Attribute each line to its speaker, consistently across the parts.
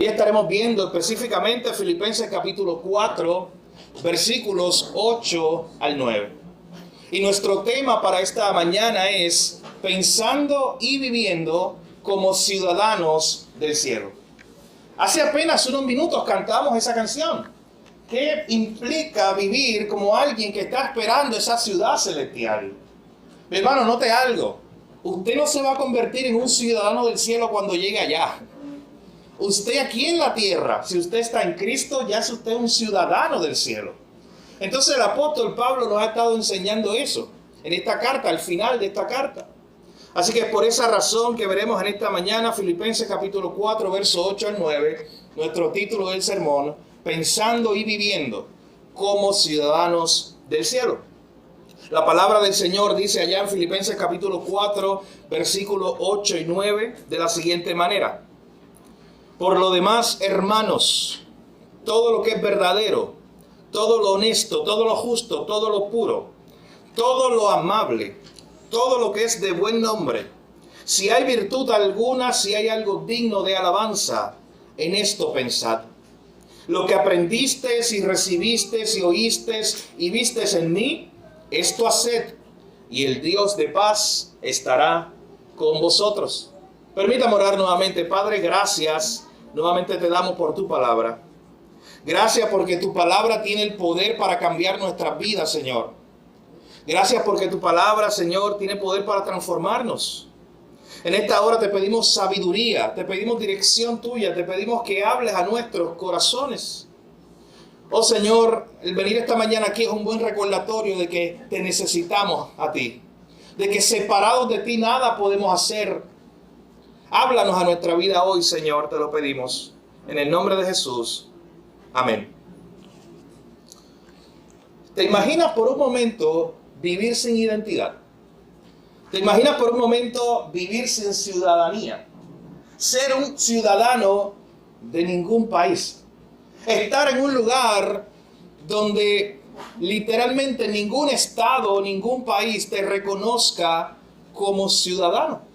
Speaker 1: Hoy estaremos viendo específicamente Filipenses capítulo 4, versículos 8 al 9. Y nuestro tema para esta mañana es pensando y viviendo como ciudadanos del cielo. Hace apenas unos minutos cantamos esa canción. ¿Qué implica vivir como alguien que está esperando esa ciudad celestial? Mi hermano, note algo. Usted no se va a convertir en un ciudadano del cielo cuando llegue allá. Usted aquí en la tierra, si usted está en Cristo, ya es usted un ciudadano del cielo. Entonces el apóstol Pablo nos ha estado enseñando eso en esta carta, al final de esta carta. Así que por esa razón que veremos en esta mañana, Filipenses capítulo 4, verso 8 al 9, nuestro título del sermón, pensando y viviendo como ciudadanos del cielo. La palabra del Señor dice allá en Filipenses capítulo 4, versículos 8 y 9, de la siguiente manera. Por lo demás, hermanos, todo lo que es verdadero, todo lo honesto, todo lo justo, todo lo puro, todo lo amable, todo lo que es de buen nombre, si hay virtud alguna, si hay algo digno de alabanza, en esto pensad. Lo que aprendisteis y recibisteis y oísteis y visteis en mí, esto haced, y el Dios de paz estará con vosotros. Permítame orar nuevamente. Padre, gracias. Nuevamente te damos por tu palabra. Gracias porque tu palabra tiene el poder para cambiar nuestras vidas, Señor. Gracias porque tu palabra, Señor, tiene poder para transformarnos. En esta hora te pedimos sabiduría, te pedimos dirección tuya, te pedimos que hables a nuestros corazones. Oh Señor, el venir esta mañana aquí es un buen recordatorio de que te necesitamos a ti, de que separados de ti nada podemos hacer. Háblanos a nuestra vida hoy, Señor, te lo pedimos. En el nombre de Jesús. Amén. ¿Te imaginas por un momento vivir sin identidad? ¿Te imaginas por un momento vivir sin ciudadanía? Ser un ciudadano de ningún país. Estar en un lugar donde literalmente ningún estado o ningún país te reconozca como ciudadano.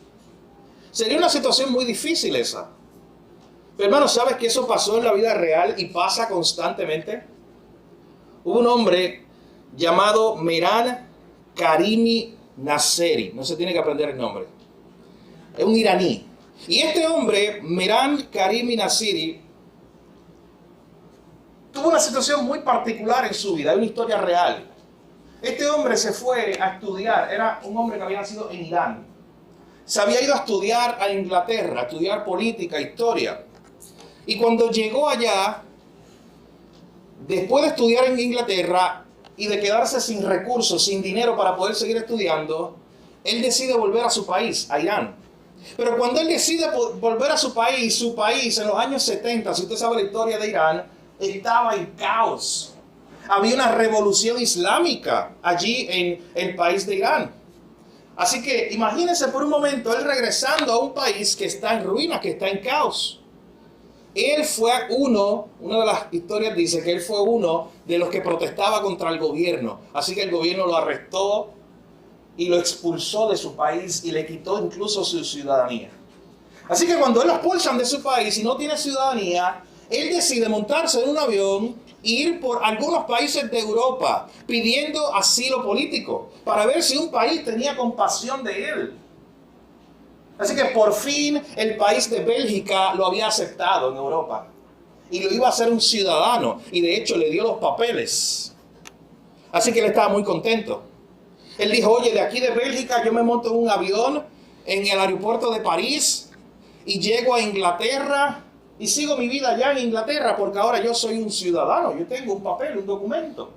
Speaker 1: Sería una situación muy difícil esa. Pero hermano, ¿sabes que eso pasó en la vida real y pasa constantemente? Hubo un hombre llamado Mehran Karimi Nasseri. No se tiene que aprender el nombre. Es un iraní. Y este hombre, Mehran Karimi Nasseri, tuvo una situación muy particular en su vida. Hay una historia real. Este hombre se fue a estudiar. Era un hombre que había nacido en Irán. Se había ido a estudiar a Inglaterra, a estudiar política, historia. Y cuando llegó allá, después de estudiar en Inglaterra y de quedarse sin recursos, sin dinero para poder seguir estudiando, él decide volver a su país, a Irán. Pero cuando él decide volver a su país en los años 70, si usted sabe la historia de Irán, estaba en caos. Había una revolución islámica allí en el país de Irán. Así que imagínense por un momento él regresando a un país que está en ruinas, que está en caos. Él fue una de las historias dice que él fue uno de los que protestaba contra el gobierno. Así que el gobierno lo arrestó y lo expulsó de su país y le quitó incluso su ciudadanía. Así que cuando él lo expulsan de su país y no tiene ciudadanía, él decide montarse en un avión e ir por algunos países de Europa pidiendo asilo político para ver si un país tenía compasión de él. Así que por fin el país de Bélgica lo había aceptado en Europa y lo iba a hacer un ciudadano y de hecho le dio los papeles. Así que él estaba muy contento. Él dijo, oye, de aquí de Bélgica yo me monto en un avión en el aeropuerto de París y llego a Inglaterra y sigo mi vida allá en Inglaterra porque ahora yo soy un ciudadano, yo tengo un papel, un documento.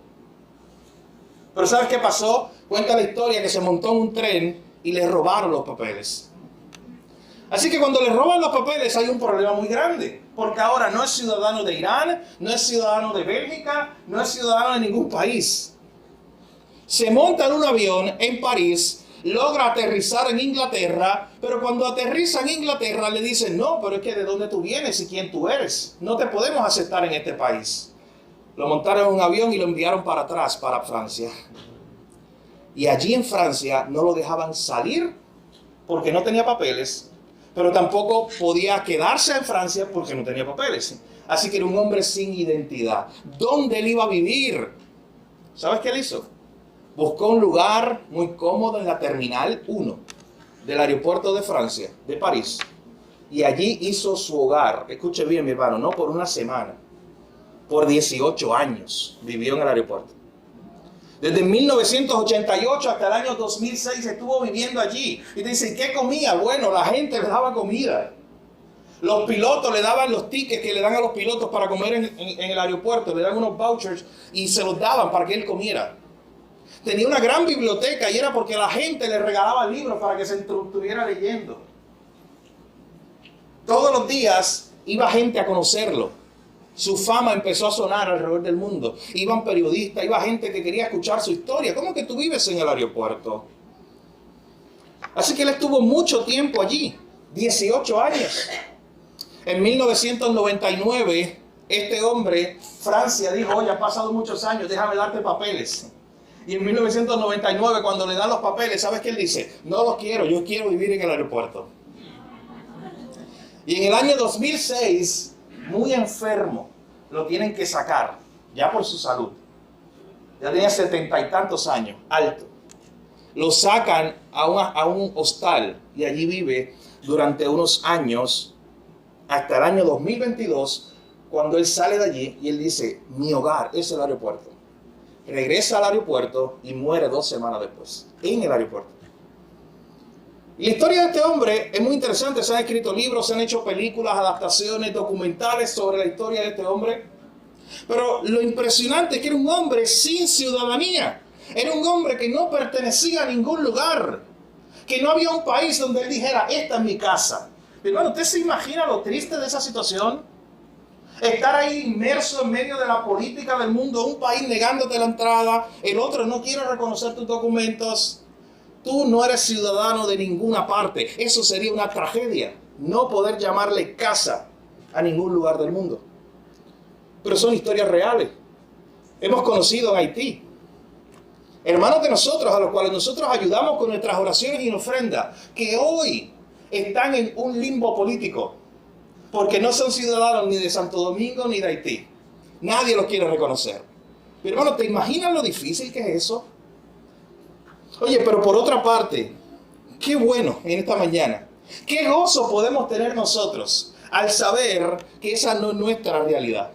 Speaker 1: Pero ¿sabes qué pasó? Cuenta la historia que se montó en un tren y le robaron los papeles. Así que cuando le roban los papeles hay un problema muy grande, porque ahora no es ciudadano de Irán, no es ciudadano de Bélgica, no es ciudadano de ningún país. Se monta en un avión en París, logra aterrizar en Inglaterra, pero cuando aterriza en Inglaterra le dicen, no, pero es que de dónde tú vienes y quién tú eres, no te podemos aceptar en este país. Lo montaron en un avión y lo enviaron para atrás, para Francia. Y allí en Francia no lo dejaban salir porque no tenía papeles. pero tampoco podía quedarse en Francia porque no tenía papeles. Así que era un hombre sin identidad. ¿Dónde él iba a vivir? ¿Sabes qué él hizo? Buscó un lugar muy cómodo en la Terminal 1 del aeropuerto de Francia, de París. Y allí hizo su hogar. Escuche bien, mi hermano, no por una semana. Por 18 años vivió en el aeropuerto. Desde 1988 hasta el año 2006 estuvo viviendo allí. Y te dicen, ¿qué comía? Bueno, la gente le daba comida. Los pilotos le daban los tickets que le dan a los pilotos para comer en el aeropuerto. Le dan unos vouchers y se los daban para que él comiera. Tenía una gran biblioteca y era porque la gente le regalaba libros para que se estuviera leyendo. Todos los días iba gente a conocerlo. Su fama empezó a sonar alrededor del mundo. Iban periodistas, iba gente que quería escuchar su historia. ¿Cómo que tú vives en el aeropuerto? Así que él estuvo mucho tiempo allí, 18 años. En 1999, este hombre, Francia, dijo, oye, ha pasado muchos años, déjame darte papeles. Y en 1999, cuando le dan los papeles, ¿sabes qué él dice? No los quiero, yo quiero vivir en el aeropuerto. Y en el año 2006, muy enfermo, lo tienen que sacar, ya por su salud. Ya tenía 70 y tantos años, alto. Lo sacan a un hostal y allí vive durante unos años, hasta el año 2022, cuando él sale de allí y él dice, mi hogar es el aeropuerto. Regresa al aeropuerto y muere 2 semanas después, en el aeropuerto. Y la historia de este hombre es muy interesante. Se han escrito libros, se han hecho películas, adaptaciones, documentales sobre la historia de este hombre. Pero lo impresionante es que era un hombre sin ciudadanía. Era un hombre que no pertenecía a ningún lugar. Que no había un país donde él dijera, esta es mi casa. Pero hermano, ¿usted se imagina lo triste de esa situación? Estar ahí inmerso en medio de la política del mundo, un país negándote la entrada, el otro no quiere reconocer tus documentos. Tú no eres ciudadano de ninguna parte. Eso sería una tragedia. No poder llamarle casa a ningún lugar del mundo. Pero son historias reales. Hemos conocido en Haití hermanos de nosotros, a los cuales nosotros ayudamos con nuestras oraciones y ofrendas, que hoy están en un limbo político, porque no son ciudadanos ni de Santo Domingo ni de Haití. Nadie los quiere reconocer. Pero hermano, ¿te imaginas lo difícil que es eso? Oye, pero por otra parte, qué bueno en esta mañana, qué gozo podemos tener nosotros al saber que esa no es nuestra realidad.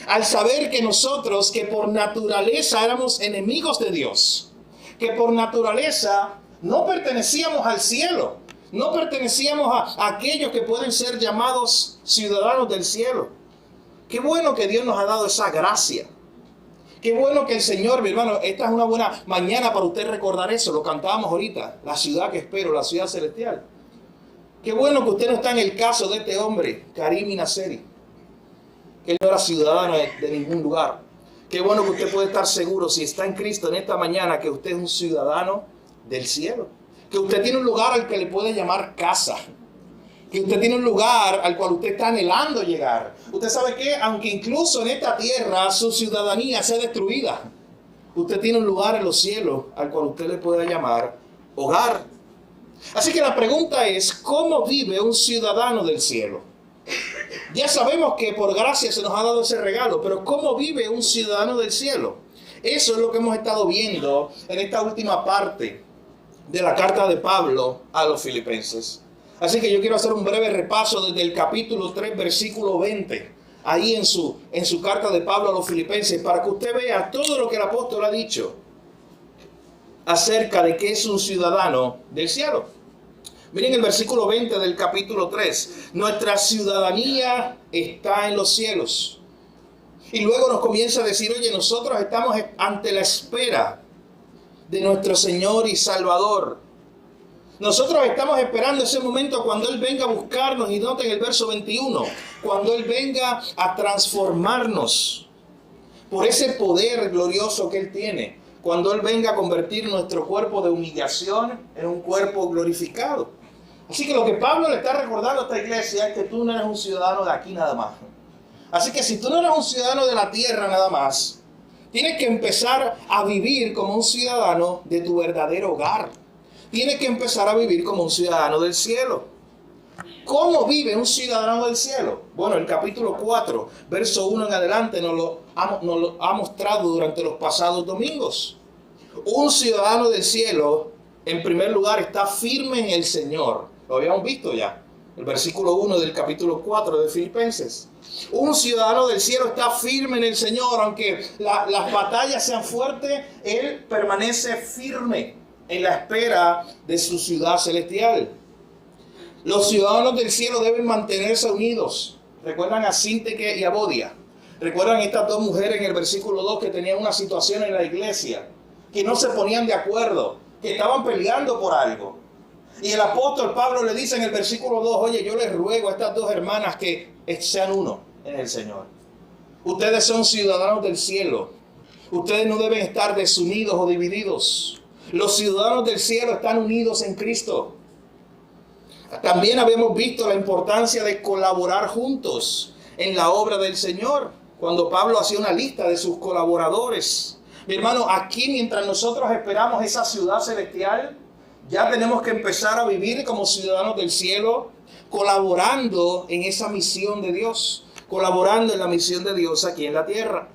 Speaker 1: Al saber que nosotros, que por naturaleza éramos enemigos de Dios, que por naturaleza no pertenecíamos al cielo, no pertenecíamos a aquellos que pueden ser llamados ciudadanos del cielo. Qué bueno que Dios nos ha dado esa gracia. Qué bueno que el Señor, mi hermano, esta es una buena mañana para usted recordar eso. Lo cantábamos ahorita, la ciudad que espero, la ciudad celestial. Qué bueno que usted no está en el caso de este hombre, Karim Nasseri, que él no era ciudadano de ningún lugar. Qué bueno que usted puede estar seguro, si está en Cristo en esta mañana, que usted es un ciudadano del cielo. Que usted tiene un lugar al que le puede llamar casa. Que usted tiene un lugar al cual usted está anhelando llegar. Usted sabe que, aunque incluso en esta tierra su ciudadanía sea destruida, usted tiene un lugar en los cielos al cual usted le puede llamar hogar. Así que la pregunta es, ¿cómo vive un ciudadano del cielo? Ya sabemos que por gracia se nos ha dado ese regalo, pero ¿cómo vive un ciudadano del cielo? Eso es lo que hemos estado viendo en esta última parte de la carta de Pablo a los filipenses. Así que yo quiero hacer un breve repaso desde el capítulo 3, versículo 20, ahí en su carta de Pablo a los filipenses, para que usted vea todo lo que el apóstol ha dicho acerca de que es un ciudadano del cielo. Miren el versículo 20 del capítulo 3. Nuestra ciudadanía está en los cielos. Y luego nos comienza a decir, oye, nosotros estamos ante la espera de nuestro Señor y Salvador. Nosotros estamos esperando ese momento cuando Él venga a buscarnos. Y noten el verso 21. Cuando Él venga a transformarnos por ese poder glorioso que Él tiene. Cuando Él venga a convertir nuestro cuerpo de humillación en un cuerpo glorificado. Así que lo que Pablo le está recordando a esta iglesia es que tú no eres un ciudadano de aquí nada más. Así que si tú no eres un ciudadano de la tierra nada más, tienes que empezar a vivir como un ciudadano de tu verdadero hogar. Tienes que empezar a vivir como un ciudadano del cielo. ¿Cómo vive un ciudadano del cielo? Bueno, el capítulo 4, verso 1 en adelante nos lo ha mostrado durante los pasados domingos. Un ciudadano del cielo, en primer lugar, está firme en el Señor. Lo habíamos visto ya. El versículo 1 del capítulo 4 de Filipenses. Un ciudadano del cielo está firme en el Señor, aunque las batallas sean fuertes, él permanece firme en la espera de su ciudad celestial. Los ciudadanos del cielo deben mantenerse unidos. ¿Recuerdan a Síntique y a Bodia? ¿Recuerdan estas dos mujeres en el versículo 2 que tenían una situación en la iglesia? Que no se ponían de acuerdo, que estaban peleando por algo. Y el apóstol Pablo le dice en el versículo 2, oye, yo les ruego a estas dos hermanas que sean uno en el Señor. Ustedes son ciudadanos del cielo. Ustedes no deben estar desunidos o divididos. Los ciudadanos del cielo están unidos en Cristo. También habíamos visto la importancia de colaborar juntos en la obra del Señor. Cuando Pablo hacía una lista de sus colaboradores. Mi hermano, aquí mientras nosotros esperamos esa ciudad celestial, ya tenemos que empezar a vivir como ciudadanos del cielo, colaborando en esa misión de Dios, colaborando en la misión de Dios aquí en la tierra.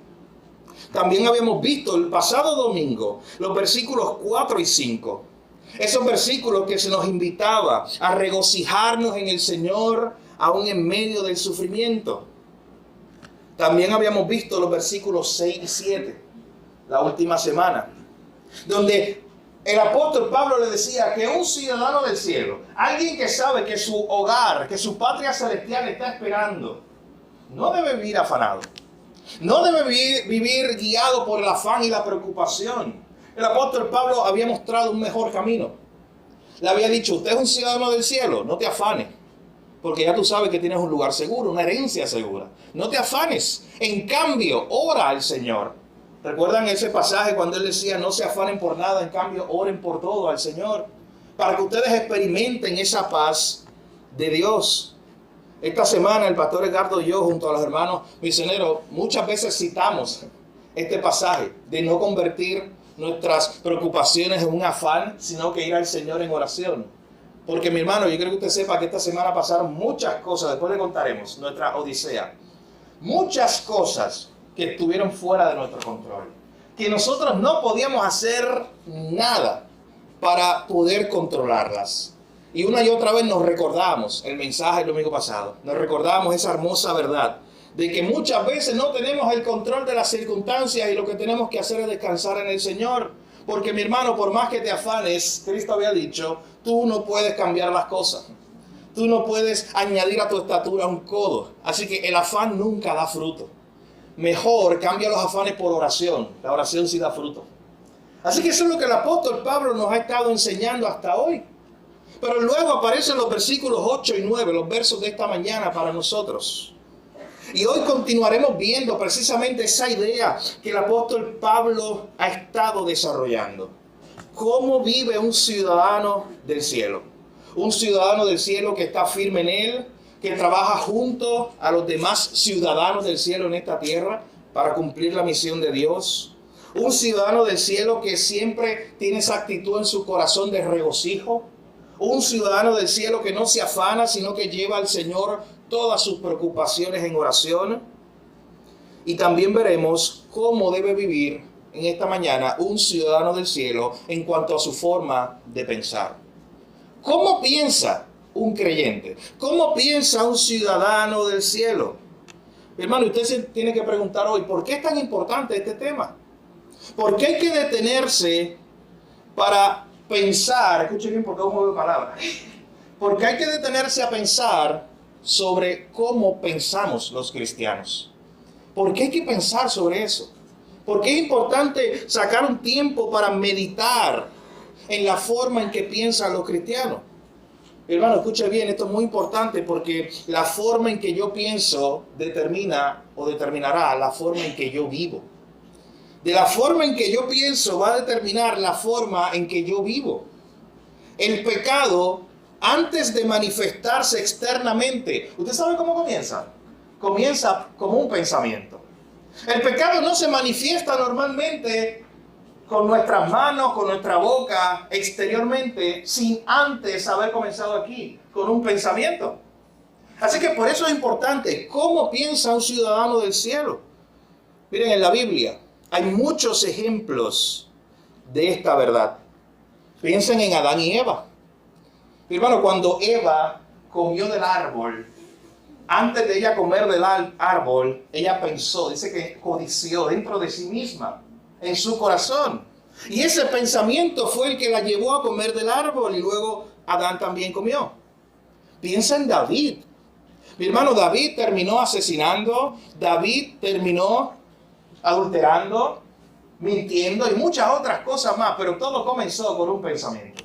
Speaker 1: También habíamos visto el pasado domingo los versículos 4 y 5. Esos versículos que se nos invitaba a regocijarnos en el Señor aún en medio del sufrimiento. También habíamos visto los versículos 6 y 7, la última semana, donde el apóstol Pablo le decía que un ciudadano del cielo, alguien que sabe que su hogar, que su patria celestial está esperando, no debe vivir afanado. No debe vivir guiado por el afán y la preocupación. El apóstol Pablo había mostrado un mejor camino. Le había dicho, usted es un ciudadano del cielo, no te afanes, porque ya tú sabes que tienes un lugar seguro, una herencia segura. No te afanes. En cambio, ora al Señor. ¿Recuerdan ese pasaje cuando él decía, no se afanen por nada, en cambio, oren por todo al Señor? Para que ustedes experimenten esa paz de Dios. Esta semana el pastor Edgardo y yo, junto a los hermanos misioneros, muchas veces citamos este pasaje de no convertir nuestras preocupaciones en un afán, sino que ir al Señor en oración. Porque mi hermano, yo quiero que usted sepa que esta semana pasaron muchas cosas, después le contaremos nuestra odisea. Muchas cosas que estuvieron fuera de nuestro control, que nosotros no podíamos hacer nada para poder controlarlas. Y una y otra vez nos recordamos el mensaje del domingo pasado, nos recordamos esa hermosa verdad de que muchas veces no tenemos el control de las circunstancias y lo que tenemos que hacer es descansar en el Señor. Porque mi hermano, por más que te afanes, Cristo había dicho, tú no puedes cambiar las cosas. Tú no puedes añadir a tu estatura un codo. Así que el afán nunca da fruto. Mejor cambia los afanes por oración. La oración sí da fruto. Así que eso es lo que el apóstol Pablo nos ha estado enseñando hasta hoy. Pero luego aparecen los versículos 8 y 9, los versos de esta mañana para nosotros. Y hoy continuaremos viendo precisamente esa idea que el apóstol Pablo ha estado desarrollando. ¿Cómo vive un ciudadano del cielo? Un ciudadano del cielo que está firme en él, que trabaja junto a los demás ciudadanos del cielo en esta tierra para cumplir la misión de Dios. Un ciudadano del cielo que siempre tiene esa actitud en su corazón de regocijo. Un ciudadano del cielo que no se afana, sino que lleva al Señor todas sus preocupaciones en oración. Y también veremos cómo debe vivir en esta mañana un ciudadano del cielo en cuanto a su forma de pensar. ¿Cómo piensa un creyente? ¿Cómo piensa un ciudadano del cielo? Hermano, usted se tiene que preguntar hoy, ¿por qué es tan importante este tema? ¿Por qué hay que detenerse para pensar? Escuchen bien porque es un juego de palabras. Porque hay que detenerse a pensar sobre cómo pensamos los cristianos. ¿Por qué hay que pensar sobre eso? Porque es importante sacar un tiempo para meditar en la forma en que piensan los cristianos. Hermano, escuche bien, esto es muy importante porque la forma en que yo pienso determina o determinará la forma en que yo vivo. De la forma en que yo pienso va a determinar la forma en que yo vivo. El pecado, antes de manifestarse externamente, ¿usted sabe cómo comienza? Comienza como un pensamiento. El pecado no se manifiesta normalmente con nuestras manos, con nuestra boca, exteriormente, sin antes haber comenzado aquí, con un pensamiento. Así que por eso es importante cómo piensa un ciudadano del cielo. Miren, en la Biblia hay muchos ejemplos de esta verdad. Piensen en Adán y Eva. Mi hermano, cuando Eva comió del árbol, antes de ella comer del árbol, ella pensó, dice que codició dentro de sí misma, en su corazón. Y ese pensamiento fue el que la llevó a comer del árbol y luego Adán también comió. Piensa en David. Mi hermano, David terminó asesinando, David terminó adulterando, mintiendo y muchas otras cosas más, pero todo comenzó con un pensamiento.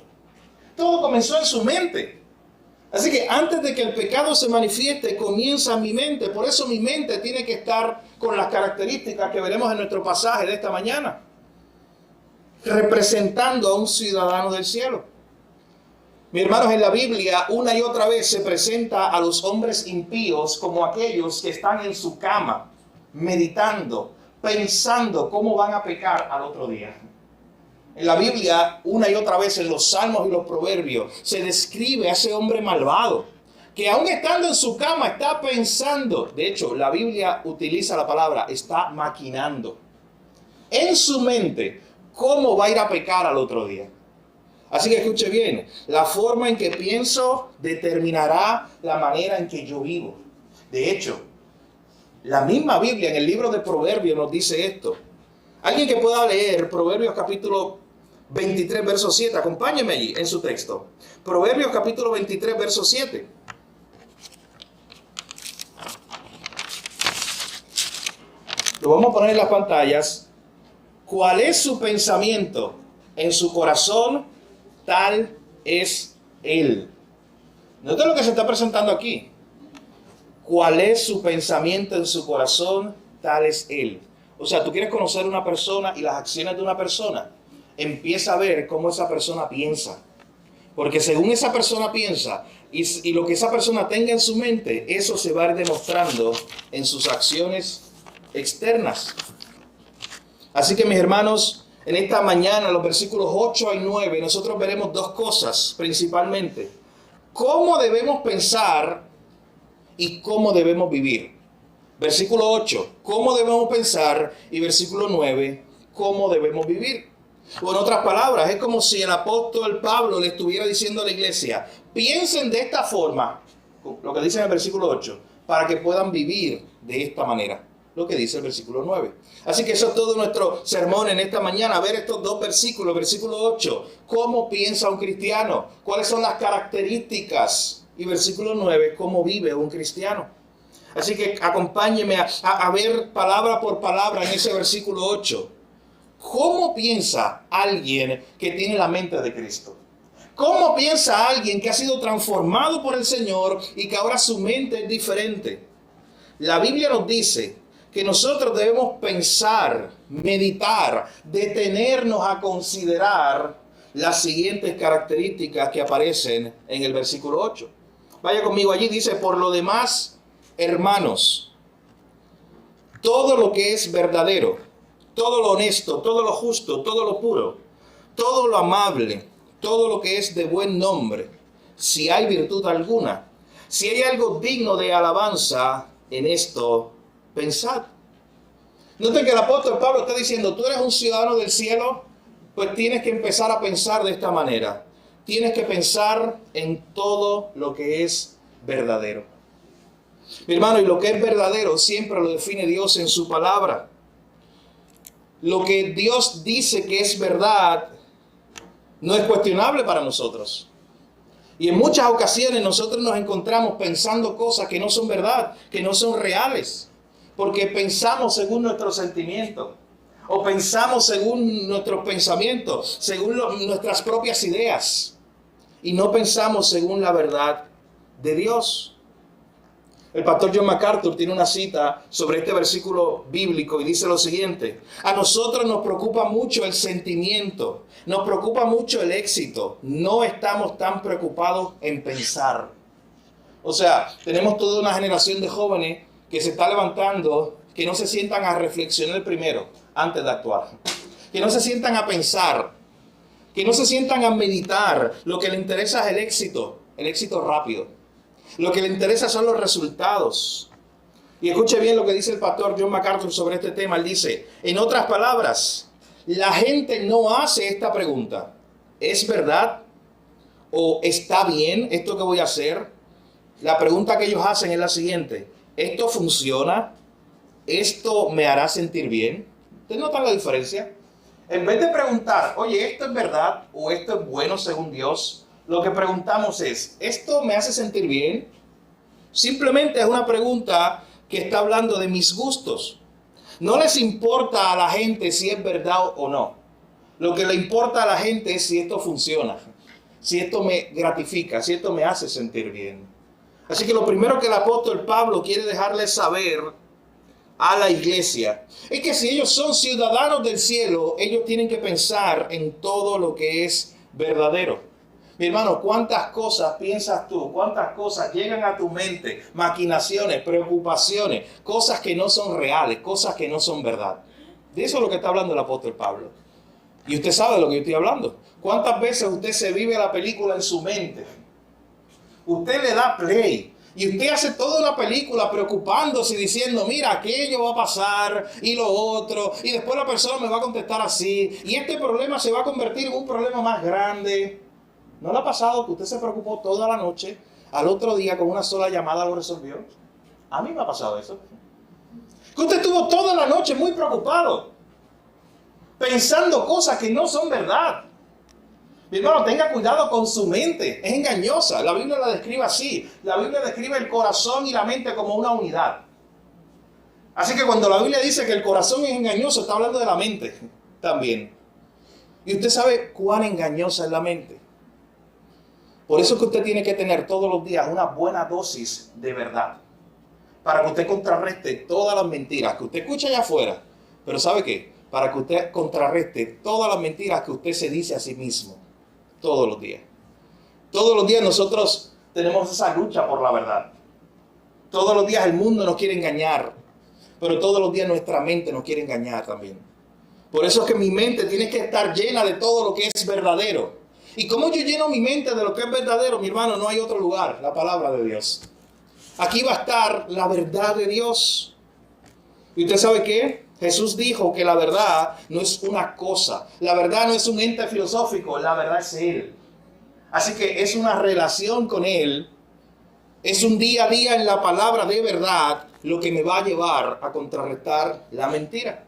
Speaker 1: Todo comenzó en su mente. Así que antes de que el pecado se manifieste, comienza en mi mente. Por eso mi mente tiene que estar con las características que veremos en nuestro pasaje de esta mañana, representando a un ciudadano del cielo. Mis hermanos, en la Biblia una y otra vez se presenta a los hombres impíos como aquellos que están en su cama, meditando, pensando cómo van a pecar al otro día. En la Biblia, una y otra vez en los Salmos y los Proverbios, se describe a ese hombre malvado, que aún estando en su cama está pensando. De hecho, la Biblia utiliza la palabra, está maquinando en su mente cómo va a ir a pecar al otro día. Así que escuche bien, la forma en que pienso determinará la manera en que yo vivo. De hecho, la misma Biblia en el libro de Proverbios nos dice esto. Alguien que pueda leer Proverbios capítulo 23, verso 7. Acompáñeme allí en su texto. Proverbios capítulo 23, verso 7. Lo vamos a poner en las pantallas. ¿Cuál es su pensamiento en su corazón? Tal es él. Noten lo que se está presentando aquí. ¿Cuál es su pensamiento en su corazón? Tal es él. O sea, tú quieres conocer a una persona y las acciones de una persona. Empieza a ver cómo esa persona piensa. Porque según esa persona piensa y lo que esa persona tenga en su mente, eso se va a ir demostrando en sus acciones externas. Así que mis hermanos, en esta mañana, los versículos 8 y 9, nosotros veremos dos cosas principalmente. ¿Cómo debemos pensar y cómo debemos vivir? Versículo 8, ¿cómo debemos pensar? Y versículo 9, ¿cómo debemos vivir? O en otras palabras, es como si el apóstol Pablo le estuviera diciendo a la iglesia, piensen de esta forma, lo que dice en el versículo 8, para que puedan vivir de esta manera, lo que dice el versículo 9. Así que eso es todo nuestro sermón en esta mañana, ver estos dos versículos. Versículo 8, ¿cómo piensa un cristiano? ¿Cuáles son las características? Y versículo 9, ¿cómo vive un cristiano? Así que acompáñeme a ver palabra por palabra en ese versículo 8. ¿Cómo piensa alguien que tiene la mente de Cristo? ¿Cómo piensa alguien que ha sido transformado por el Señor y que ahora su mente es diferente? La Biblia nos dice que nosotros debemos pensar, meditar, detenernos a considerar las siguientes características que aparecen en el versículo 8. Vaya conmigo allí, dice, por lo demás, hermanos, todo lo que es verdadero, todo lo honesto, todo lo justo, todo lo puro, todo lo amable, todo lo que es de buen nombre, si hay virtud alguna, si hay algo digno de alabanza, en esto pensad. Noten que el apóstol Pablo está diciendo, tú eres un ciudadano del cielo, pues tienes que empezar a pensar de esta manera. Tienes que pensar en todo lo que es verdadero. Mi hermano, y lo que es verdadero siempre lo define Dios en su palabra. Lo que Dios dice que es verdad no es cuestionable para nosotros. Y en muchas ocasiones nosotros nos encontramos pensando cosas que no son verdad, que no son reales, porque pensamos según nuestros sentimientos, o pensamos según nuestros pensamientos, según nuestras propias ideas, y no pensamos según la verdad de Dios. El pastor John MacArthur tiene una cita sobre este versículo bíblico y dice lo siguiente: a nosotros nos preocupa mucho el sentimiento, nos preocupa mucho el éxito, no estamos tan preocupados en pensar. O sea, tenemos toda una generación de jóvenes que se está levantando, que no se sientan a reflexionar primero antes de actuar, que no se sientan a pensar, que no se sientan a meditar. Lo que les interesa es el éxito rápido. Lo que le interesa son los resultados. Y escuche bien lo que dice el pastor John MacArthur sobre este tema. Él dice, en otras palabras, la gente no hace esta pregunta. ¿Es verdad? ¿O está bien esto que voy a hacer? La pregunta que ellos hacen es la siguiente. ¿Esto funciona? ¿Esto me hará sentir bien? ¿Ustedes notan la diferencia? En vez de preguntar, oye, ¿esto es verdad? ¿O esto es bueno según Dios? Lo que preguntamos es, ¿esto me hace sentir bien? Simplemente es una pregunta que está hablando de mis gustos. No les importa a la gente si es verdad o no. Lo que le importa a la gente es si esto funciona, si esto me gratifica, si esto me hace sentir bien. Así que lo primero que el apóstol Pablo quiere dejarles saber a la iglesia es que si ellos son ciudadanos del cielo, ellos tienen que pensar en todo lo que es verdadero. Mi hermano, ¿cuántas cosas piensas tú? ¿Cuántas cosas llegan a tu mente? Maquinaciones, preocupaciones, cosas que no son reales, cosas que no son verdad. De eso es lo que está hablando el apóstol Pablo. Y usted sabe de lo que yo estoy hablando. ¿Cuántas veces usted se vive la película en su mente? Usted le da play y usted hace toda una película preocupándose y diciendo, mira, aquello va a pasar y lo otro, y después la persona me va a contestar así, y este problema se va a convertir en un problema más grande. ¿No le ha pasado que usted se preocupó toda la noche, al otro día con una sola llamada lo resolvió? A mí me ha pasado eso. Que usted estuvo toda la noche muy preocupado, pensando cosas que no son verdad. Mi hermano, tenga cuidado con su mente, es engañosa. La Biblia la describe así. La Biblia describe el corazón y la mente como una unidad. Así que cuando la Biblia dice que el corazón es engañoso, está hablando de la mente también. Y usted sabe cuán engañosa es la mente. Por eso es que usted tiene que tener todos los días una buena dosis de verdad. Para que usted contrarreste todas las mentiras que usted escucha allá afuera. Pero ¿sabe qué? Para que usted contrarreste todas las mentiras que usted se dice a sí mismo. Todos los días. Todos los días nosotros tenemos esa lucha por la verdad. Todos los días el mundo nos quiere engañar. Pero todos los días nuestra mente nos quiere engañar también. Por eso es que mi mente tiene que estar llena de todo lo que es verdadero. ¿Y cómo yo lleno mi mente de lo que es verdadero? Mi hermano, no hay otro lugar. La palabra de Dios. Aquí va a estar la verdad de Dios. ¿Y usted sabe qué? Jesús dijo que la verdad no es una cosa. La verdad no es un ente filosófico. La verdad es Él. Así que es una relación con Él. Es un día a día en la palabra de verdad lo que me va a llevar a contrarrestar la mentira.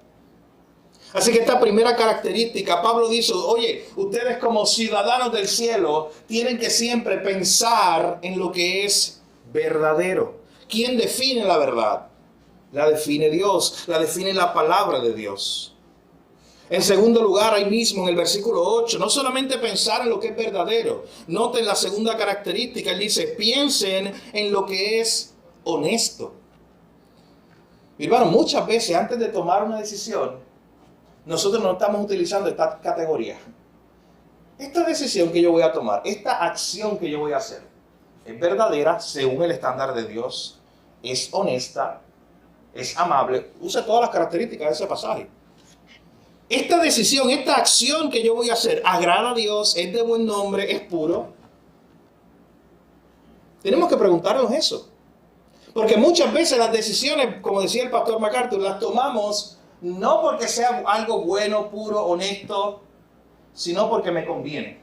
Speaker 1: Así que esta primera característica, Pablo dice, oye, ustedes como ciudadanos del cielo tienen que siempre pensar en lo que es verdadero. ¿Quién define la verdad? La define Dios, la define la palabra de Dios. En segundo lugar, ahí mismo en el versículo 8, no solamente pensar en lo que es verdadero. Noten la segunda característica, él dice, piensen en lo que es honesto. Mi hermano, muchas veces antes de tomar una decisión, nosotros no estamos utilizando esta categoría. Esta decisión que yo voy a tomar, esta acción que yo voy a hacer, es verdadera según el estándar de Dios, es honesta, es amable. Usa todas las características de ese pasaje. Esta decisión, esta acción que yo voy a hacer, agrada a Dios, es de buen nombre, es puro. Tenemos que preguntarnos eso. Porque muchas veces las decisiones, como decía el pastor MacArthur, las tomamos no porque sea algo bueno, puro, honesto, sino porque me conviene.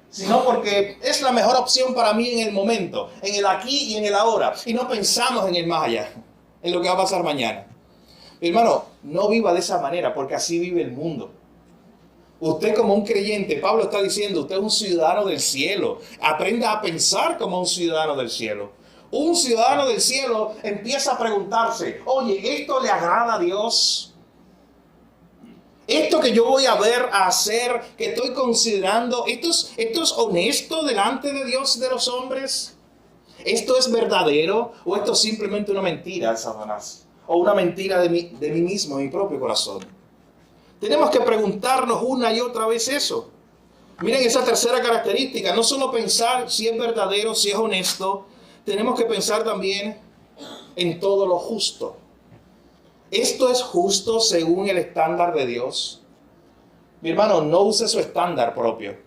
Speaker 1: Sino porque es la mejor opción para mí en el momento, en el aquí y en el ahora. Y no pensamos en el más allá, en lo que va a pasar mañana. Mi hermano, no viva de esa manera porque así vive el mundo. Usted como un creyente, Pablo está diciendo, usted es un ciudadano del cielo. Aprenda a pensar como un ciudadano del cielo. Un ciudadano del cielo empieza a preguntarse, oye, ¿esto le agrada a Dios? Esto que yo voy a ver, a hacer, que estoy considerando, ¿esto es honesto delante de Dios y de los hombres? ¿Esto es verdadero o esto es simplemente una mentira de Satanás? O una mentira de mí mismo, de mi propio corazón. Tenemos que preguntarnos una y otra vez eso. Miren esa tercera característica, no solo pensar si es verdadero, si es honesto, tenemos que pensar también en todo lo justo. ¿Esto es justo según el estándar de Dios? Mi hermano, no use su estándar propio.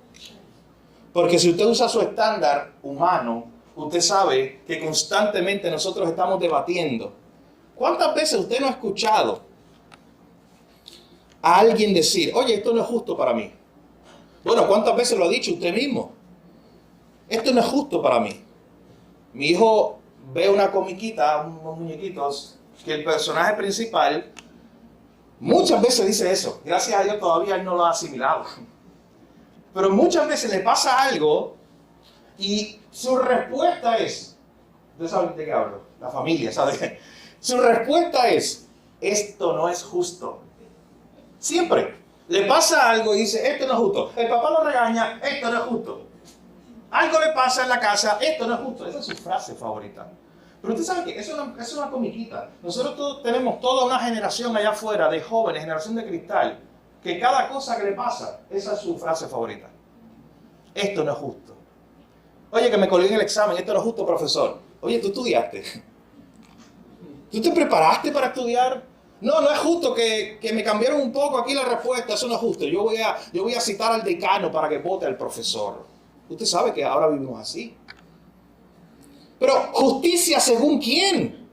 Speaker 1: Porque si usted usa su estándar humano, usted sabe que constantemente nosotros estamos debatiendo. ¿Cuántas veces usted no ha escuchado a alguien decir, oye, esto no es justo para mí? Bueno, ¿cuántas veces lo ha dicho usted mismo? Esto no es justo para mí. Mi hijo ve una comiquita, unos muñequitos, que el personaje principal muchas veces dice eso. Gracias a Dios todavía él no lo ha asimilado. Pero muchas veces le pasa algo y su respuesta es, ¿ustedes saben de qué hablo? La familia, ¿sabe? Su respuesta es, esto no es justo. Siempre. Le pasa algo y dice, esto no es justo. El papá lo regaña, esto no es justo. Algo le pasa en la casa, esto no es justo. Esa es su frase favorita. Pero usted sabe que eso es una comiquita. Nosotros todos tenemos toda una generación allá afuera de jóvenes, generación de cristal, que cada cosa que le pasa, esa es su frase favorita. Esto no es justo. Oye, que me colgué en el examen, esto no es justo, profesor. Oye, ¿tú estudiaste? ¿Tú te preparaste para estudiar? No, no es justo que me cambiaron un poco aquí la respuesta, eso no es justo. Yo voy a citar al decano para que vote al profesor. Usted sabe que ahora vivimos así. Pero justicia según quién.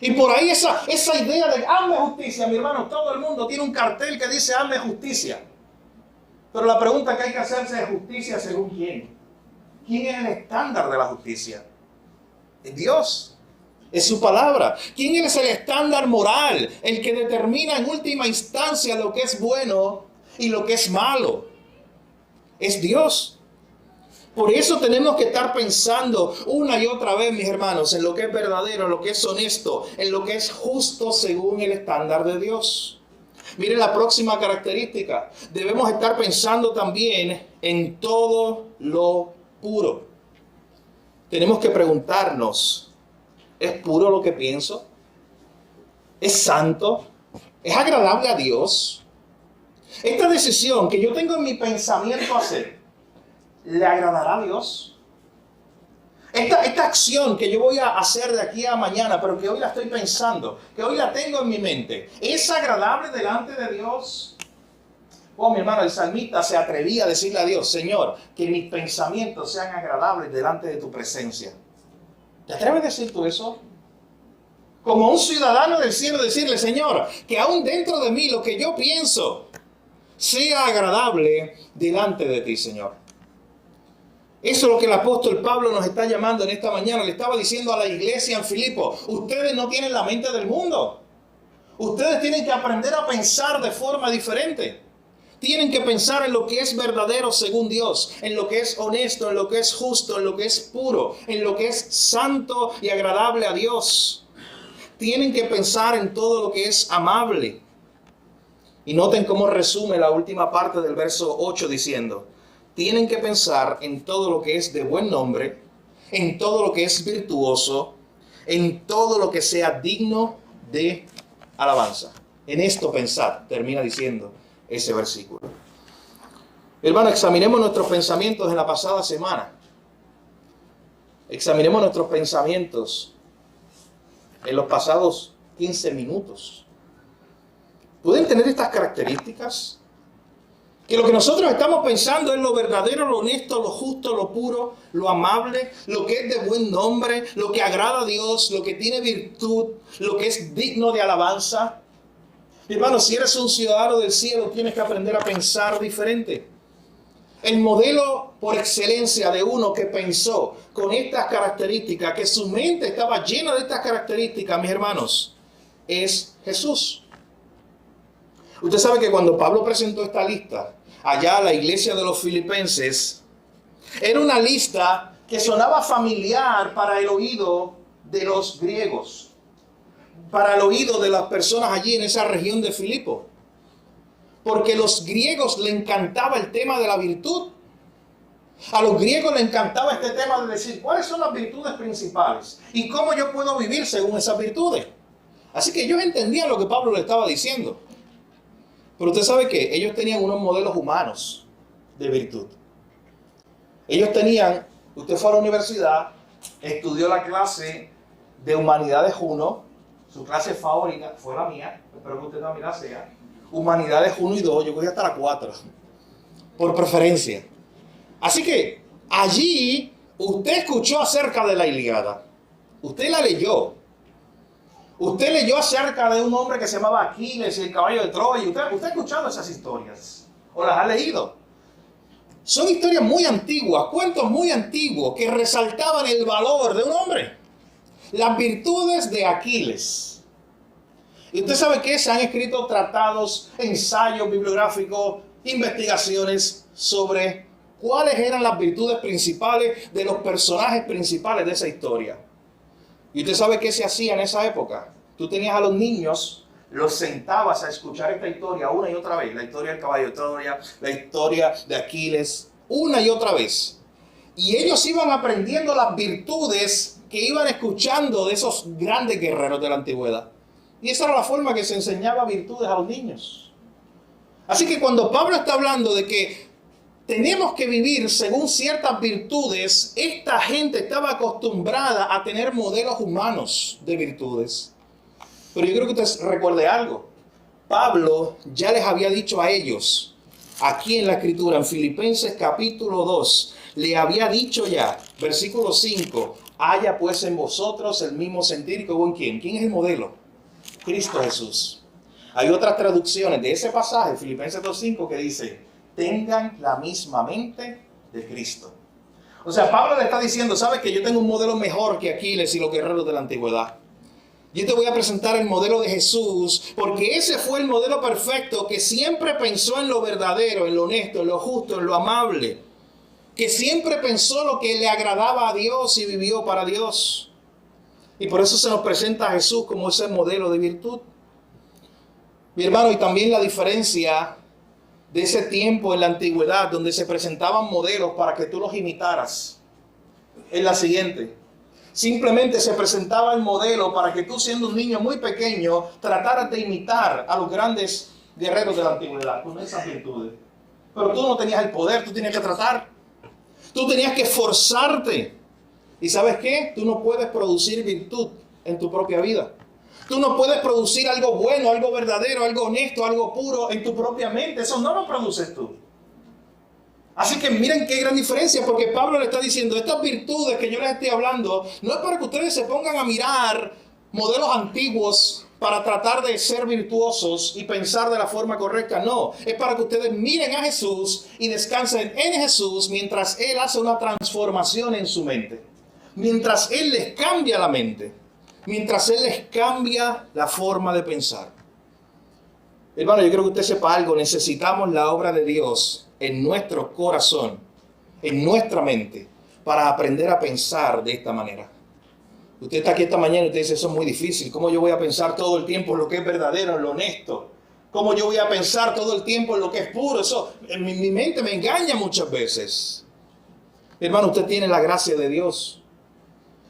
Speaker 1: Y por ahí esa idea de hazme justicia, mi hermano, todo el mundo tiene un cartel que dice hazme justicia. Pero la pregunta que hay que hacerse es justicia según quién. ¿Quién es el estándar de la justicia? Es Dios. Es su palabra. ¿Quién es el estándar moral? El que determina en última instancia lo que es bueno y lo que es malo. Es Dios. Por eso tenemos que estar pensando una y otra vez, mis hermanos, en lo que es verdadero, en lo que es honesto, en lo que es justo según el estándar de Dios. Miren la próxima característica. Debemos estar pensando también en todo lo puro. Tenemos que preguntarnos, ¿es puro lo que pienso? ¿Es santo? ¿Es agradable a Dios? Esta decisión que yo tengo en mi pensamiento hacer, ¿le agradará a Dios? Esta acción que yo voy a hacer de aquí a mañana, pero que hoy la estoy pensando, que hoy la tengo en mi mente, ¿es agradable delante de Dios? Oh, mi hermano, el salmista se atrevía a decirle a Dios, Señor, que mis pensamientos sean agradables delante de tu presencia. ¿Te atreves a decir tú eso? Como un ciudadano del cielo, decirle, Señor, que aún dentro de mí lo que yo pienso sea agradable delante de ti, Señor. Eso es lo que el apóstol Pablo nos está llamando en esta mañana. Le estaba diciendo a la iglesia en Filipo, ustedes no tienen la mente del mundo. Ustedes tienen que aprender a pensar de forma diferente. Tienen que pensar en lo que es verdadero según Dios, en lo que es honesto, en lo que es justo, en lo que es puro, en lo que es santo y agradable a Dios. Tienen que pensar en todo lo que es amable. Y noten cómo resume la última parte del verso 8 diciendo, tienen que pensar en todo lo que es de buen nombre, en todo lo que es virtuoso, en todo lo que sea digno de alabanza. En esto pensad, termina diciendo ese versículo. Hermano, examinemos nuestros pensamientos en la pasada semana. Examinemos nuestros pensamientos en los pasados 15 minutos. ¿Pueden tener estas características? Que lo que nosotros estamos pensando es lo verdadero, lo honesto, lo justo, lo puro, lo amable, lo que es de buen nombre, lo que agrada a Dios, lo que tiene virtud, lo que es digno de alabanza. Mi hermano, si eres un ciudadano del cielo, tienes que aprender a pensar diferente. El modelo por excelencia de uno que pensó con estas características, que su mente estaba llena de estas características, mis hermanos, es Jesús. Usted sabe que cuando Pablo presentó esta lista allá a la iglesia de los filipenses, era una lista que sonaba familiar para el oído de los griegos, para el oído de las personas allí en esa región de Filipo. Porque a los griegos le encantaba el tema de la virtud. A los griegos les encantaba este tema de decir cuáles son las virtudes principales y cómo yo puedo vivir según esas virtudes. Así que ellos entendían lo que Pablo le estaba diciendo. Pero usted sabe que ellos tenían unos modelos humanos de virtud. Ellos tenían, usted fue a la universidad, estudió la clase de Humanidades 1, su clase favorita fue la mía, espero que usted también la sea. Humanidades 1 y 2, yo voy hasta la 4, por preferencia. Así que allí Usted escuchó acerca de la Ilíada. Usted la leyó. Usted leyó acerca de un hombre que se llamaba Aquiles y el caballo de Troya. Usted ha escuchado esas historias. ¿O las ha leído? Son historias muy antiguas, cuentos muy antiguos que resaltaban el valor de un hombre. Las virtudes de Aquiles. Y usted sabe que se han escrito tratados, ensayos bibliográficos, investigaciones sobre cuáles eran las virtudes principales de los personajes principales de esa historia. Y usted sabe qué se hacía en esa época. Tú tenías a los niños, los sentabas a escuchar esta historia una y otra vez. La historia del caballo de Troya, la historia de Aquiles, una y otra vez. Y ellos iban aprendiendo las virtudes que iban escuchando de esos grandes guerreros de la antigüedad. Y esa era la forma que se enseñaba virtudes a los niños. Así que cuando Pablo está hablando de que tenemos que vivir según ciertas virtudes, esta gente estaba acostumbrada a tener modelos humanos de virtudes. Pero yo creo que usted recuerde algo. Pablo ya les había dicho a ellos, aquí en la Escritura, en Filipenses capítulo 2, le había dicho ya, versículo 5, haya pues en vosotros el mismo sentir que hubo en ¿quién? ¿Quién es el modelo? Cristo Jesús. Hay otras traducciones de ese pasaje, Filipenses 2.5, que dice, tengan la misma mente de Cristo. O sea, Pablo le está diciendo, ¿sabes que yo tengo un modelo mejor que Aquiles y los guerreros de la antigüedad? Yo te voy a presentar el modelo de Jesús, porque ese fue el modelo perfecto que siempre pensó en lo verdadero, en lo honesto, en lo justo, en lo amable, que siempre pensó lo que le agradaba a Dios y vivió para Dios. Y por eso se nos presenta a Jesús como ese modelo de virtud. Mi hermano, y también la diferencia de ese tiempo en la antigüedad donde se presentaban modelos para que tú los imitaras es la siguiente. Simplemente se presentaba el modelo para que tú, siendo un niño muy pequeño, trataras de imitar a los grandes guerreros de la antigüedad con esas virtudes. Pero tú no tenías el poder, tú tenías que tratar. Tú tenías que esforzarte. ¿Y sabes qué? Tú no puedes producir virtud en tu propia vida. Tú no puedes producir algo bueno, algo verdadero, algo honesto, algo puro en tu propia mente. Eso no lo produces tú. Así que miren qué gran diferencia, porque Pablo le está diciendo, estas virtudes que yo les estoy hablando, no es para que ustedes se pongan a mirar modelos antiguos para tratar de ser virtuosos y pensar de la forma correcta. No, es para que ustedes miren a Jesús y descansen en Jesús mientras Él hace una transformación en su mente. Mientras Él les cambia la mente. Mientras Él les cambia la forma de pensar. Hermano, yo creo que usted sepa algo. Necesitamos la obra de Dios en nuestro corazón, en nuestra mente, para aprender a pensar de esta manera. Usted está aquí esta mañana y usted dice, eso es muy difícil. ¿Cómo yo voy a pensar todo el tiempo en lo que es verdadero, en lo honesto? ¿Cómo yo voy a pensar todo el tiempo en lo que es puro? Eso, en mi mente me engaña muchas veces. Hermano, usted tiene la gracia de Dios.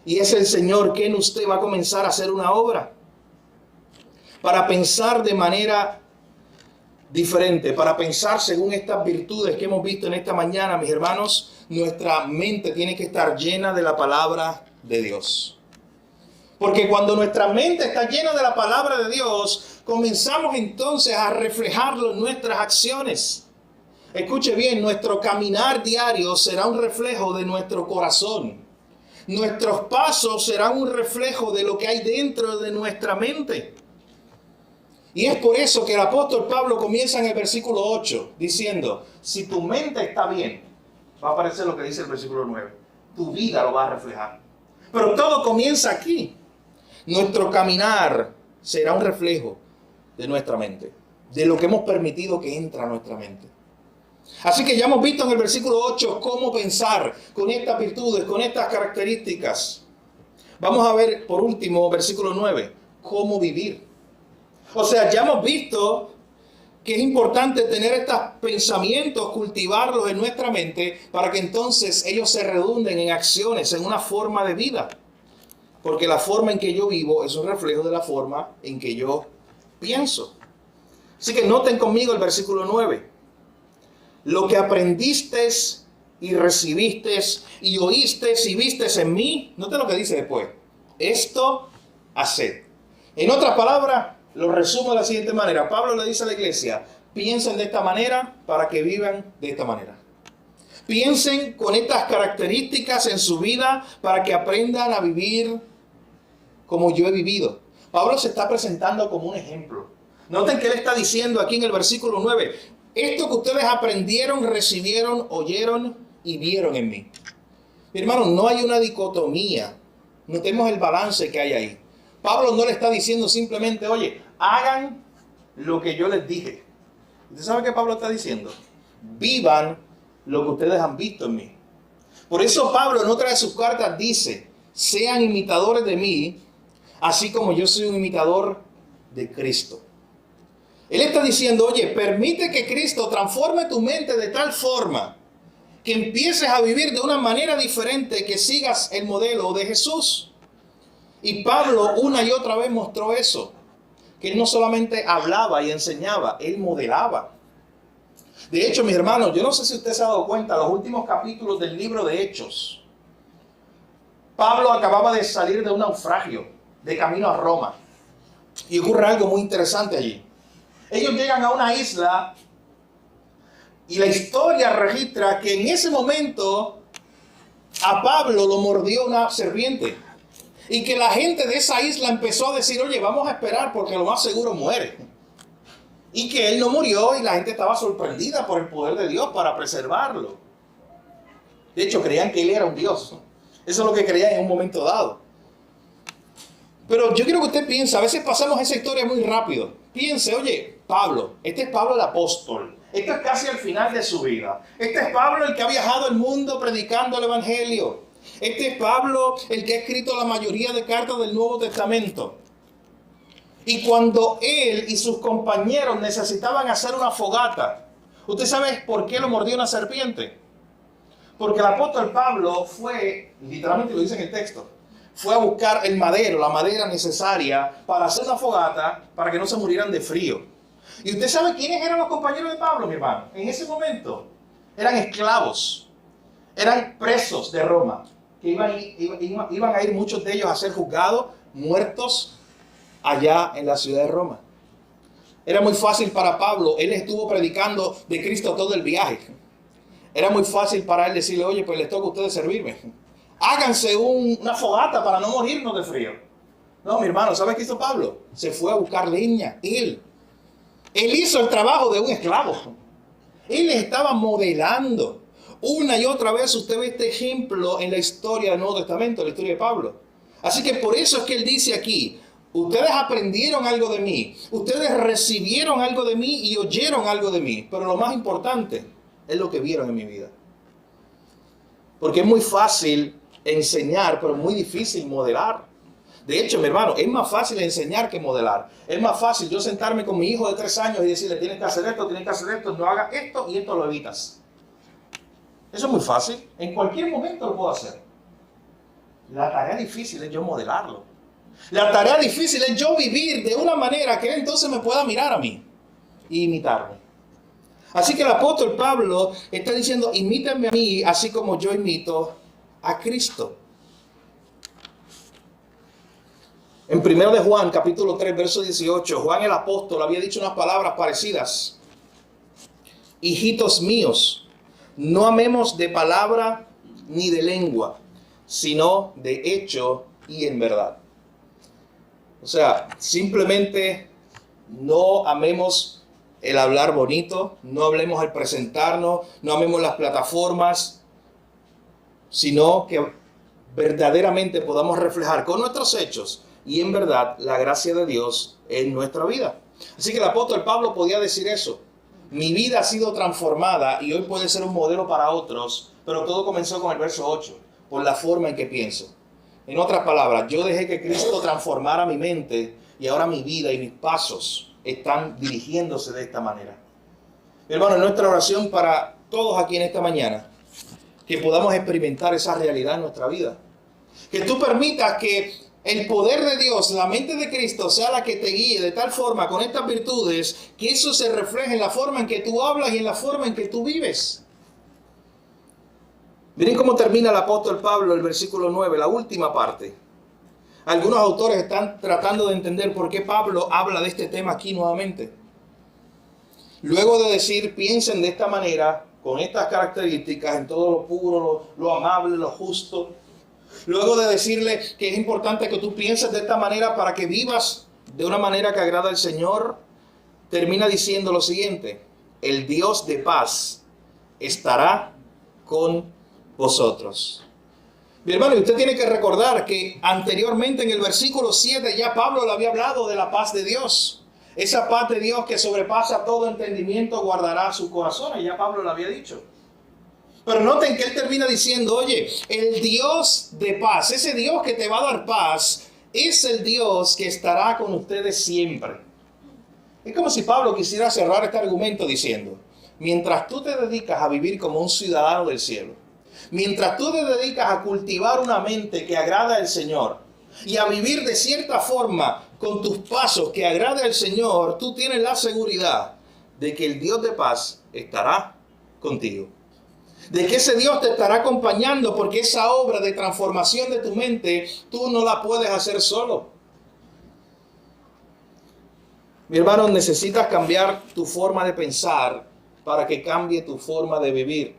Speaker 1: Y es el Señor que en usted va a comenzar a hacer una obra. Para pensar de manera diferente, para pensar según estas virtudes que hemos visto en esta mañana, mis hermanos, nuestra mente tiene que estar llena de la palabra de Dios. Porque cuando nuestra mente está llena de la palabra de Dios, comenzamos entonces a reflejarlo en nuestras acciones. Escuche bien, nuestro caminar diario será un reflejo de nuestro corazón. Nuestros pasos serán un reflejo de lo que hay dentro de nuestra mente. Y es por eso que el apóstol Pablo comienza en el versículo 8 diciendo, si tu mente está bien, va a aparecer lo que dice el versículo 9, tu vida lo va a reflejar. Pero todo comienza aquí. Nuestro caminar será un reflejo de nuestra mente, de lo que hemos permitido que entre a nuestra mente. Así que ya hemos visto en el versículo 8 cómo pensar con estas virtudes, con estas características. Vamos a ver por último, versículo 9, cómo vivir. O sea, ya hemos visto que es importante tener estos pensamientos, cultivarlos en nuestra mente para que entonces ellos se redunden en acciones, en una forma de vida. Porque la forma en que yo vivo es un reflejo de la forma en que yo pienso. Así que noten conmigo el versículo 9. Lo que aprendiste y recibiste y oíste y viste en mí, noten lo que dice después. Esto haced. En otras palabras, lo resumo de la siguiente manera. Pablo le dice a la iglesia, piensen de esta manera para que vivan de esta manera. Piensen con estas características en su vida para que aprendan a vivir como yo he vivido. Pablo se está presentando como un ejemplo. Noten que él está diciendo aquí en el versículo 9, esto que ustedes aprendieron, recibieron, oyeron y vieron en mí. Mi hermano, no hay una dicotomía. Notemos el balance que hay ahí. Pablo no le está diciendo simplemente, oye, hagan lo que yo les dije. ¿Usted sabe qué Pablo está diciendo? Vivan lo que ustedes han visto en mí. Por eso Pablo en otra de sus cartas dice, sean imitadores de mí, así como yo soy un imitador de Cristo. Él está diciendo, oye, permite que Cristo transforme tu mente de tal forma que empieces a vivir de una manera diferente, que sigas el modelo de Jesús. Y Pablo una y otra vez mostró eso, que él no solamente hablaba y enseñaba, él modelaba. De hecho, mis hermanos, yo no sé si usted se ha dado cuenta, los últimos capítulos del libro de Hechos, Pablo acababa de salir de un naufragio, de camino a Roma. Y ocurre algo muy interesante allí. Ellos llegan a una isla y la historia registra que en ese momento a Pablo lo mordió una serpiente. Y que la gente de esa isla empezó a decir, oye, vamos a esperar porque lo más seguro muere. Y que él no murió y la gente estaba sorprendida por el poder de Dios para preservarlo. De hecho, creían que él era un Dios. Eso es lo que creían en un momento dado. Pero yo quiero que usted piense, a veces pasamos esa historia muy rápido. Piense, oye, Pablo, este es Pablo el apóstol. Esto es casi al final de su vida. Este es Pablo el que ha viajado el mundo predicando el evangelio. Este es Pablo el que ha escrito la mayoría de cartas del Nuevo Testamento. Y cuando él y sus compañeros necesitaban hacer una fogata, ¿usted sabe por qué lo mordió una serpiente? Porque el apóstol Pablo fue, literalmente lo dice en el texto, fue a buscar el madero, la madera necesaria para hacer una fogata para que no se murieran de frío. ¿Y usted sabe quiénes eran los compañeros de Pablo, mi hermano? En ese momento eran esclavos, eran presos de Roma, que iban a ir muchos de ellos a ser juzgados, muertos allá en la ciudad de Roma. Era muy fácil para Pablo, él estuvo predicando de Cristo todo el viaje. Era muy fácil para él decirle, oye, pues les toca a ustedes servirme. Háganse una fogata para no morirnos de frío. No, mi hermano, ¿sabes qué hizo Pablo? Se fue a buscar leña, él hizo el trabajo de un esclavo. Él les estaba modelando. Una y otra vez usted ve este ejemplo en la historia del Nuevo Testamento, en la historia de Pablo. Así que por eso es que él dice aquí, ustedes aprendieron algo de mí, ustedes recibieron algo de mí y oyeron algo de mí. Pero lo más importante es lo que vieron en mi vida. Porque es muy fácil enseñar, pero muy difícil modelar. De hecho, mi hermano, es más fácil enseñar que modelar. Es más fácil yo sentarme con mi hijo de 3 años y decirle, tienes que hacer esto, no hagas esto y esto lo evitas. Eso es muy fácil. En cualquier momento lo puedo hacer. La tarea difícil es yo modelarlo. La tarea difícil es yo vivir de una manera que él entonces me pueda mirar a mí y imitarme. Así que el apóstol Pablo está diciendo, imítenme a mí así como yo imito a Cristo. En 1 de Juan, capítulo 3, verso 18, Juan el apóstol había dicho unas palabras parecidas. Hijitos míos, no amemos de palabra ni de lengua, sino de hecho y en verdad. O sea, simplemente no amemos el hablar bonito, no hablemos al presentarnos, no amemos las plataformas, sino que verdaderamente podamos reflejar con nuestros hechos y en verdad la gracia de Dios en nuestra vida. Así que el apóstol Pablo podía decir eso. Mi vida ha sido transformada y hoy puede ser un modelo para otros, pero todo comenzó con el verso 8, por la forma en que pienso. En otras palabras, yo dejé que Cristo transformara mi mente y ahora mi vida y mis pasos están dirigiéndose de esta manera. Hermano, nuestra oración para todos aquí en esta mañana, que podamos experimentar esa realidad en nuestra vida. Que tú permitas que el poder de Dios, la mente de Cristo, sea la que te guíe de tal forma con estas virtudes, que eso se refleje en la forma en que tú hablas y en la forma en que tú vives. Miren cómo termina el apóstol Pablo el versículo 9, la última parte. Algunos autores están tratando de entender por qué Pablo habla de este tema aquí nuevamente. Luego de decir, piensen de esta manera, con estas características, en todo lo puro, lo amable, lo justo, luego de decirle que es importante que tú pienses de esta manera para que vivas de una manera que agrada al Señor, termina diciendo lo siguiente: el Dios de paz estará con vosotros. Mi hermano, y usted tiene que recordar que anteriormente en el versículo 7 ya Pablo le había hablado de la paz de Dios. Esa paz de Dios que sobrepasa todo entendimiento guardará sus corazones. Ya Pablo lo había dicho. Pero noten que él termina diciendo, oye, el Dios de paz, ese Dios que te va a dar paz, es el Dios que estará con ustedes siempre. Es como si Pablo quisiera cerrar este argumento diciendo, mientras tú te dedicas a vivir como un ciudadano del cielo, mientras tú te dedicas a cultivar una mente que agrada al Señor y a vivir de cierta forma con tus pasos que agrade al Señor, tú tienes la seguridad de que el Dios de paz estará contigo. De que ese Dios te estará acompañando, porque esa obra de transformación de tu mente tú no la puedes hacer solo. Mi hermano, necesitas cambiar tu forma de pensar para que cambie tu forma de vivir.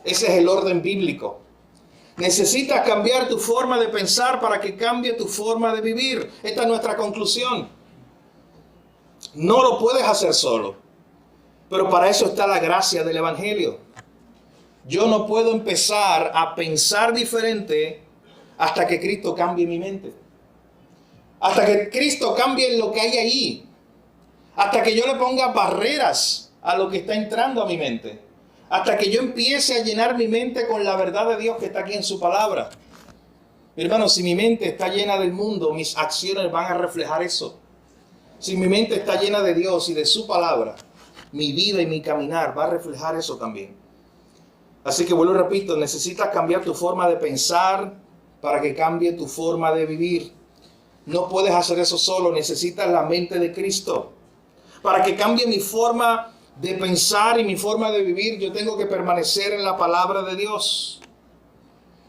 Speaker 1: Ese es el orden bíblico. Necesitas cambiar tu forma de pensar para que cambie tu forma de vivir. Esta es nuestra conclusión. No lo puedes hacer solo. Pero para eso está la gracia del Evangelio. Yo no puedo empezar a pensar diferente hasta que Cristo cambie mi mente. Hasta que Cristo cambie lo que hay ahí. Hasta que yo le ponga barreras a lo que está entrando a mi mente. Hasta que yo empiece a llenar mi mente con la verdad de Dios que está aquí en su palabra. Mi hermano, si mi mente está llena del mundo, mis acciones van a reflejar eso. Si mi mente está llena de Dios y de su palabra, mi vida y mi caminar va a reflejar eso también. Así que vuelvo y repito, necesitas cambiar tu forma de pensar para que cambie tu forma de vivir. No puedes hacer eso solo, necesitas la mente de Cristo. Para que cambie mi forma de pensar y mi forma de vivir, yo tengo que permanecer en la palabra de Dios.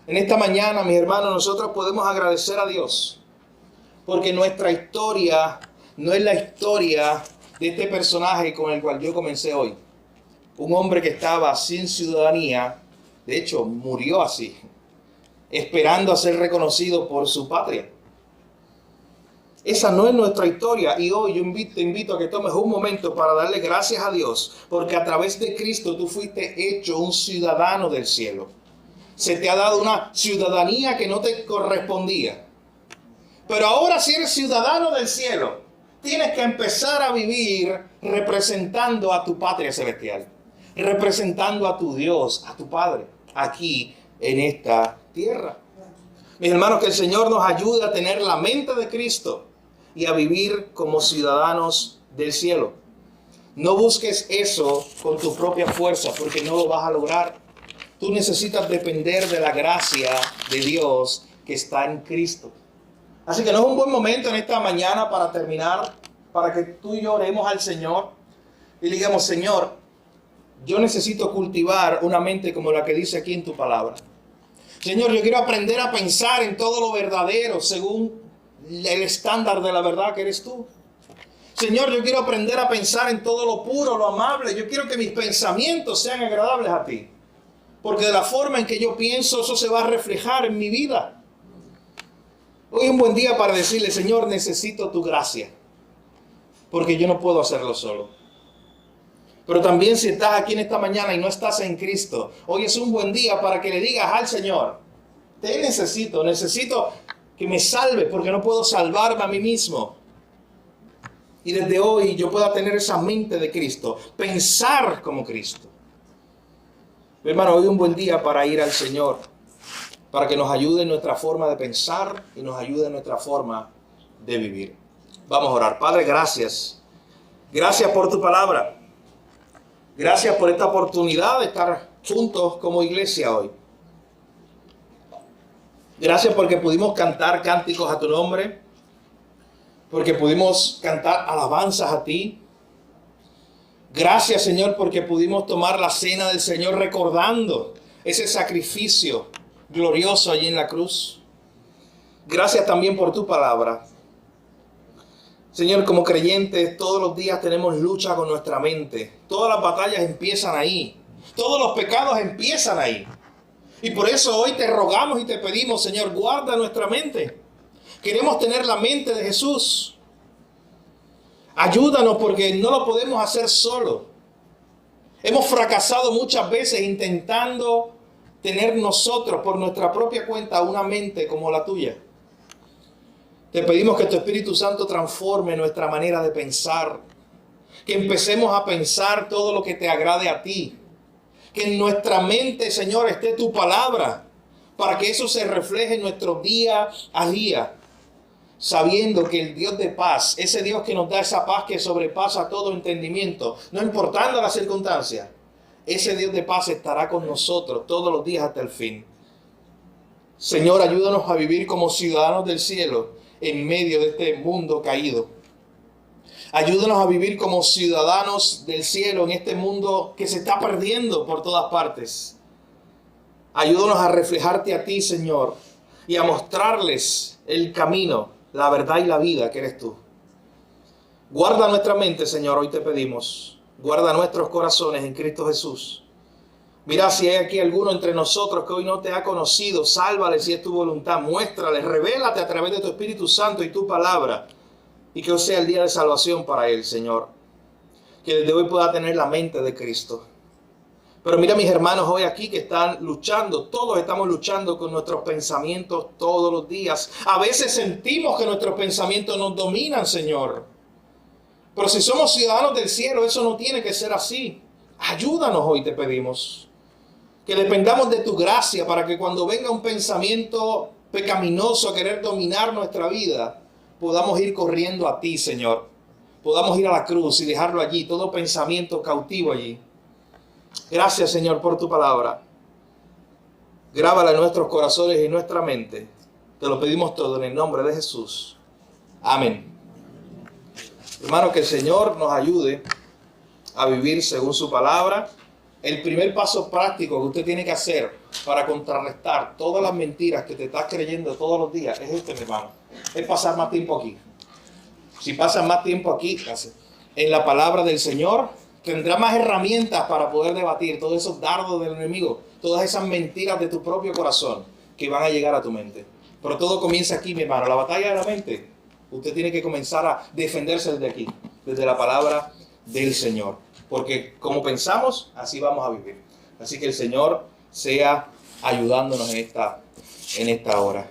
Speaker 1: En esta mañana, mis hermanos, nosotros podemos agradecer a Dios, porque nuestra historia no es la historia de este personaje con el cual yo comencé hoy. Un hombre que estaba sin ciudadanía, de hecho murió así, esperando a ser reconocido por su patria. Esa no es nuestra historia, y hoy yo te invito a que tomes un momento para darle gracias a Dios, porque a través de Cristo tú fuiste hecho un ciudadano del cielo. Se te ha dado una ciudadanía que no te correspondía. Pero ahora, si eres ciudadano del cielo, tienes que empezar a vivir representando a tu patria celestial, representando a tu Dios, a tu Padre, aquí en esta tierra. Mis hermanos, que el Señor nos ayude a tener la mente de Cristo y a vivir como ciudadanos del cielo. No busques eso con tu propia fuerza, porque no lo vas a lograr. Tú necesitas depender de la gracia de Dios que está en Cristo. Así que no es un buen momento en esta mañana para terminar, para que tú y yo oremos al Señor y le digamos, Señor, yo necesito cultivar una mente como la que dice aquí en tu palabra. Señor, yo quiero aprender a pensar en todo lo verdadero según el estándar de la verdad que eres tú. Señor, yo quiero aprender a pensar en todo lo puro, lo amable. Yo quiero que mis pensamientos sean agradables a ti. Porque de la forma en que yo pienso, eso se va a reflejar en mi vida. Hoy es un buen día para decirle, Señor, necesito tu gracia. Porque yo no puedo hacerlo solo. Pero también si estás aquí en esta mañana y no estás en Cristo, hoy es un buen día para que le digas al Señor, te necesito que me salve porque no puedo salvarme a mí mismo. Y desde hoy yo pueda tener esa mente de Cristo, pensar como Cristo. Mi hermano, hoy es un buen día para ir al Señor, para que nos ayude en nuestra forma de pensar y nos ayude en nuestra forma de vivir. Vamos a orar. Padre, gracias. Gracias por tu palabra. Gracias por esta oportunidad de estar juntos como iglesia hoy. Gracias porque pudimos cantar cánticos a tu nombre, porque pudimos cantar alabanzas a ti. Gracias, Señor, porque pudimos tomar la cena del Señor recordando ese sacrificio glorioso allí en la cruz. Gracias también por tu palabra. Señor, como creyentes, todos los días tenemos lucha con nuestra mente. Todas las batallas empiezan ahí. Todos los pecados empiezan ahí. Y por eso hoy te rogamos y te pedimos, Señor, guarda nuestra mente. Queremos tener la mente de Jesús. Ayúdanos porque no lo podemos hacer solo. Hemos fracasado muchas veces intentando tener nosotros por nuestra propia cuenta una mente como la tuya. Te pedimos que tu Espíritu Santo transforme nuestra manera de pensar. Que empecemos a pensar todo lo que te agrade a ti. Que en nuestra mente, Señor, esté tu palabra, para que eso se refleje en nuestro día a día, sabiendo que el Dios de paz, ese Dios que nos da esa paz que sobrepasa todo entendimiento, no importando las circunstancias, ese Dios de paz estará con nosotros todos los días hasta el fin. Señor, ayúdanos a vivir como ciudadanos del cielo en medio de este mundo caído. Ayúdanos a vivir como ciudadanos del cielo en este mundo que se está perdiendo por todas partes. Ayúdanos a reflejarte a ti, Señor, y a mostrarles el camino, la verdad y la vida que eres tú. Guarda nuestra mente, Señor, hoy te pedimos. Guarda nuestros corazones en Cristo Jesús. Mira, si hay aquí alguno entre nosotros que hoy no te ha conocido, sálvale si es tu voluntad. Muéstrale, revélate a través de tu Espíritu Santo y tu palabra. Y que hoy sea el día de salvación para él, Señor. Que desde hoy pueda tener la mente de Cristo. Pero mira mis hermanos hoy aquí que están luchando. Todos estamos luchando con nuestros pensamientos todos los días. A veces sentimos que nuestros pensamientos nos dominan, Señor. Pero si somos ciudadanos del cielo, eso no tiene que ser así. Ayúdanos hoy, te pedimos. Que dependamos de tu gracia para que cuando venga un pensamiento pecaminoso a querer dominar nuestra vida, podamos ir corriendo a ti, Señor. Podamos ir a la cruz y dejarlo allí, todo pensamiento cautivo allí. Gracias, Señor, por tu palabra. Grábala en nuestros corazones y en nuestra mente. Te lo pedimos todo en el nombre de Jesús. Amén. Hermano, que el Señor nos ayude a vivir según su palabra. El primer paso práctico que usted tiene que hacer para contrarrestar todas las mentiras que te estás creyendo todos los días es mi hermano. Es pasar más tiempo aquí. Si pasas más tiempo aquí, en la palabra del Señor, tendrás más herramientas para poder debatir todos esos dardos del enemigo, todas esas mentiras de tu propio corazón que van a llegar a tu mente. Pero todo comienza aquí, mi hermano. La batalla de la mente, usted tiene que comenzar a defenderse desde aquí, desde la palabra del Señor. Porque como pensamos, así vamos a vivir. Así que el Señor sea ayudándonos en esta hora.